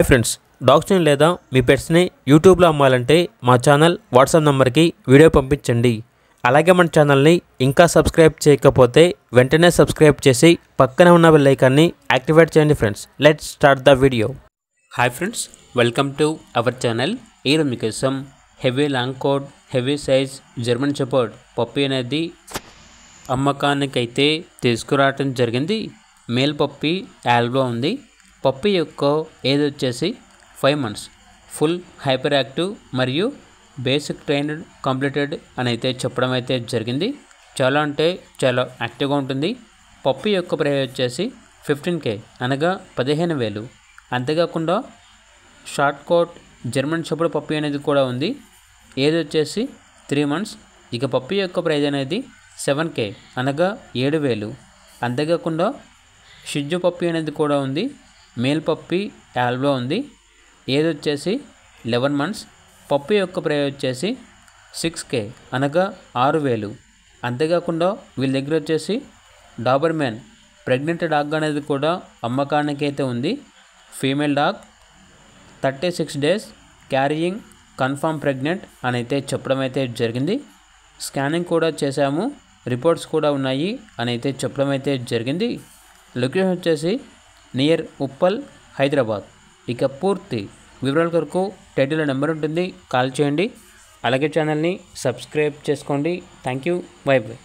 Friends, డాగ్స్ని లేదా మీ పెట్స్ని యూట్యూబ్లో అమ్మాలంటే మా ఛానల్ వాట్సాప్ నెంబర్కి వీడియో పంపించండి. అలాగే మన ఛానల్ని ఇంకా సబ్స్క్రైబ్ చేయకపోతే వెంటనే సబ్స్క్రైబ్ చేసి పక్కనే ఉన్న బెల్ ఐకాన్ని యాక్టివేట్ చేయండి. Friends, let's start the video. Hi friends, welcome to our channel. ఈరోజు మీకోసం heavy long coat, heavy size German shepherd puppy అనేది అమ్మకానికైతే తీసుకురావటం జరిగింది. మేల్ పప్పీ యాల్బో ఉంది. పప్పీ యొక్క ఏజ్ వచ్చేసి 5 months. ఫుల్ హైపర్ యాక్టివ్ మరియు బేసిక్ ట్రైన్డ్ కంప్లీటెడ్ అని అయితే చెప్పడం అయితే జరిగింది. చాలా అంటే చాలా యాక్టివ్గా ఉంటుంది. పప్పీ యొక్క ప్రైస్ వచ్చేసి 15K అనగా 15,000. అంతేకాకుండా short coat German shepherd puppy అనేది కూడా ఉంది. ఏజ్ వచ్చేసి 3 months. ఇక పప్పీ యొక్క ప్రైస్ అనేది 7K అనగా 7,000. అంతేకాకుండా షిజ్జు పప్పీ అనేది కూడా ఉంది. మేల్ పప్పీ యాల్బో ఉంది. ఏజ్ వచ్చేసి 11 months. పప్పీ యొక్క ప్రైస్ వచ్చేసి 6K అనగా 6,000. అంతేకాకుండా వీళ్ళ దగ్గర వచ్చేసి డాబర్మ్యాన్ ప్రెగ్నెంట్ డాగ్ అనేది కూడా అమ్మకానికి అయితే ఉంది. Female dog, 36 days, carrying, confirm pregnant అని అయితే చెప్పడం అయితే జరిగింది. స్కానింగ్ కూడా చేశాము, రిపోర్ట్స్ కూడా ఉన్నాయి అని అయితే చెప్పడం అయితే జరిగింది. లొకేషన్ వచ్చేసి నియర్ ఉప్పల్, హైదరాబాద్. ఇక పూర్తి వివరాల కొరకు టైటిల్లో నెంబర్ ఉంటుంది, కాల్ చేయండి. అలాగే ఛానల్ని సబ్స్క్రైబ్ చేసుకోండి. Thank you. By by.